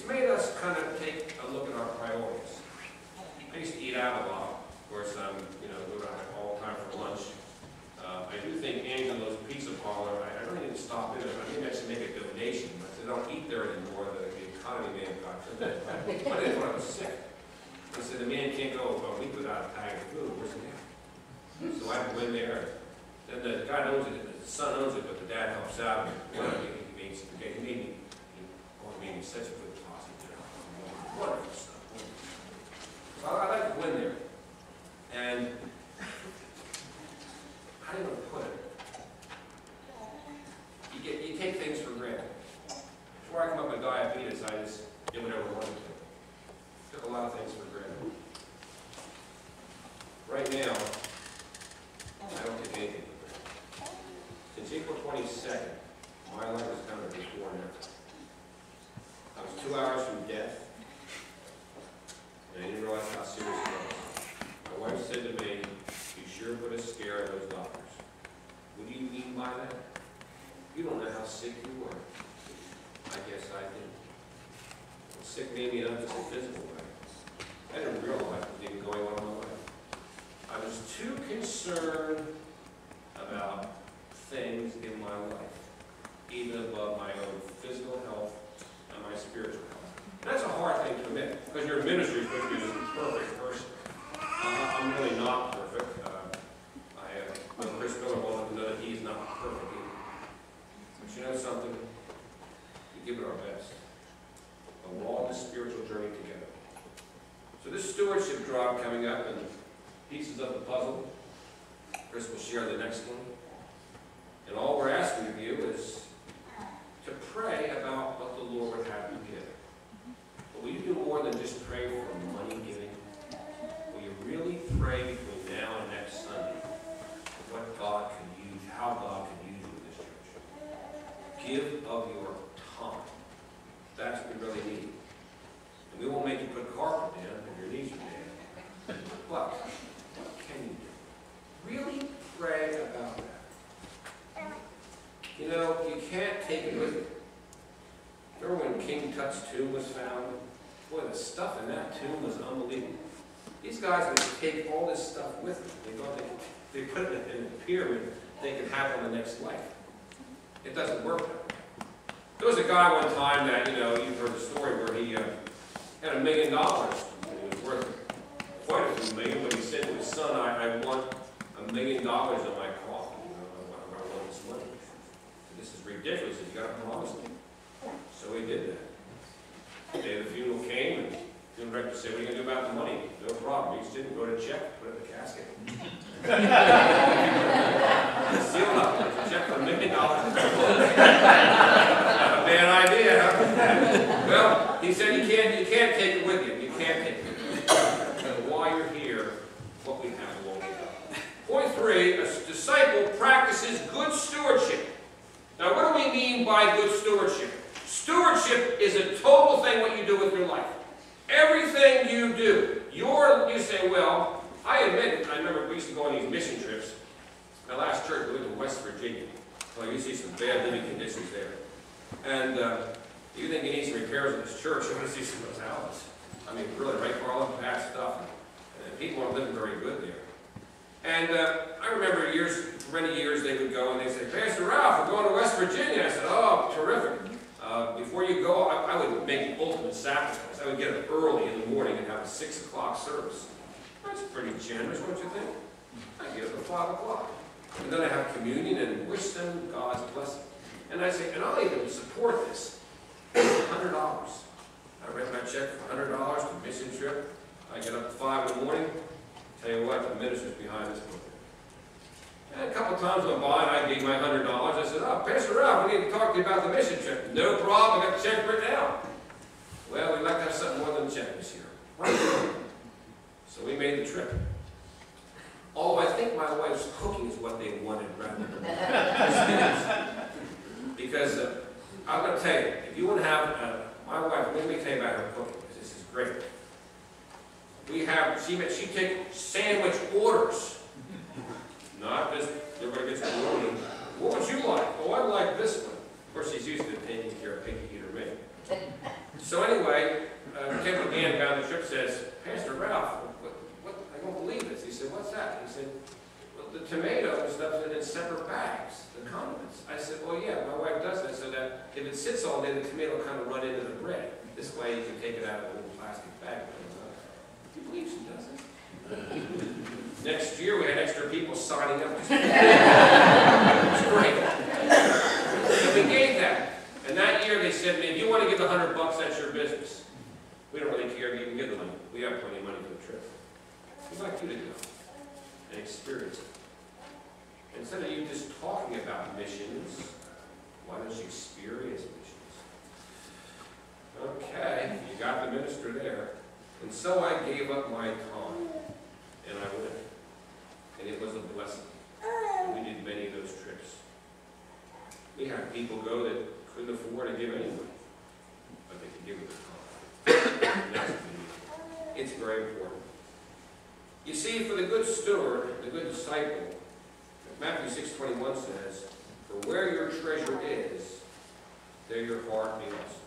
it's made us kind of take a look at our priorities. I used to eat out a lot. Of course, I'm, go out all the time for lunch. I do think Angela's Pizza Parlor, I don't need to stop in it. I think I should make a donation. But I don't eat there anymore. The economy man got to that. I did when I was sick. I said, the man can't go a week without a bag of food. Where's it at? So I go in there. Then the guy owns it, the son owns it, but the dad helps out. He made me such a good positive. Wonderful stuff. So I like to go in there. And how do you want to put it? You take things for granted. Before I come up with diabetes, I just did whatever I wanted to. Took a lot of things for granted. Right now, I don't take anything for granted. Since April 22nd, my life is kind of before and after. I was 2 hours from death, and I didn't realize how serious it was. My wife said to me, "You sure put a scare in those doctors." What do you mean by that? You don't know how sick you were. I guess I did. Well, sick maybe not just a physical way. I didn't realize what was even going on in my life. I was too concerned about things in my life, even above my own physical health and my spiritual health. And that's a hard thing to admit, because your ministry is supposed to be this perfect person. I'm really not perfect. Chris Miller wanted to know that he's not perfect either. But you know something? We give it our best. And we're all in this spiritual journey together. So this stewardship drive coming up, and pieces of the puzzle, Chris will share the next one. And all we're asking of you is to pray about what the Lord would have you give. But will you do more than just pray for money giving? Will you really pray between now and next Sunday what God can use, how God can use you in this church? Give of your time. That's what we really need. And we won't make you put carpet down if your knees are bad. But what can you do? Really pray about that. You know, you can't take it with you. Remember when King Tut's tomb was found? Boy, the stuff in that tomb was unbelievable. These guys would take all this stuff with them. They thought they put it in a pyramid they could have on the next life. It doesn't work that way. There was a guy one time that, you've heard the story where he had $1 million. It was worth quite a few million, but he said to his son, I want $1 million on my coffin. I want this money. So this is ridiculous. You got to promise me. So he did that. The day the funeral came, and the funeral director said, "What are you going to do about the money?" "No problem." He didn't go to check, put it in the casket. Sealed up. There's a check for $1 million. Not a bad idea, huh? Well, he said you can't take it with you. You can't take it with you. And while you're here, what we have will be done. Point 3, a disciple practices good stewardship. Now, what do we mean by good stewardship? Stewardship is a total thing what you do with your life. Everything you do. You say, well, I admit it. I remember we used to go on these mission trips. My last church, we went to West Virginia. Well, you see some bad living conditions there. And you think you need some repairs in this church, you want to see some of those houses. I mean, really, right, Carla? Bad stuff. And people aren't living very good there. And I remember many years, they would go and they'd say, "Pastor Ralph, we're going to West Virginia." I said, "Oh, terrific. Before you go," I would make the ultimate sacrifice. I would get up early in the morning and have a 6 o'clock service. That's pretty generous, don't you think? I get up at 5 o'clock. And then I have communion and wish them God's blessing. And I say, and I'll even support this. $100. I write my check for $100 to mission trip. I get up at 5 in the morning. Tell you what, the minister's behind this book. And a couple times went by and I gave my $100. I said, "Oh, Pastor Ralph, we need to talk to you about the mission trip." "No problem, I got the check written out." "Well, we'd like to have something more than a check this year." So we made the trip. Although I think my wife's cooking is what they wanted rather than because I'm going to tell you, if you want to have my wife, let me tell you about her cooking, because this is great. She takes sandwich orders. Not just everybody gets a order. "What would you like?" "Oh, I like this one." Of course, she's used to taking care of picky eater me. So anyway, Ken McGann down the trip says, Pastor Ralph, what, I don't believe this. He said, what's that? He said, well, the tomato and stuff's in separate bags, the condiments. I said, well, yeah, my wife does that so that if it sits all day, the tomato will kind of run into the bread. This way you can take it out of a little plastic bag. Do you believe she does it? Next year we had extra people signing up. It's great. So we gave that. And that year they said to me, if you want to give $100, that's your business. We don't really care if you can give the money. We have plenty of money for the trip. We'd like you to go and experience it. Instead of you just talking about missions, why don't you experience missions? Okay, you got the minister there. And so I gave up my time, and I went. And it was a blessing. And we did many of those trips. We had people go that couldn't afford to give any money, but they could give it their time. And that's meaningful. It's very important. You see, for the good steward, the good disciple, Matthew 6:21 says, for where your treasure is, there your heart be also.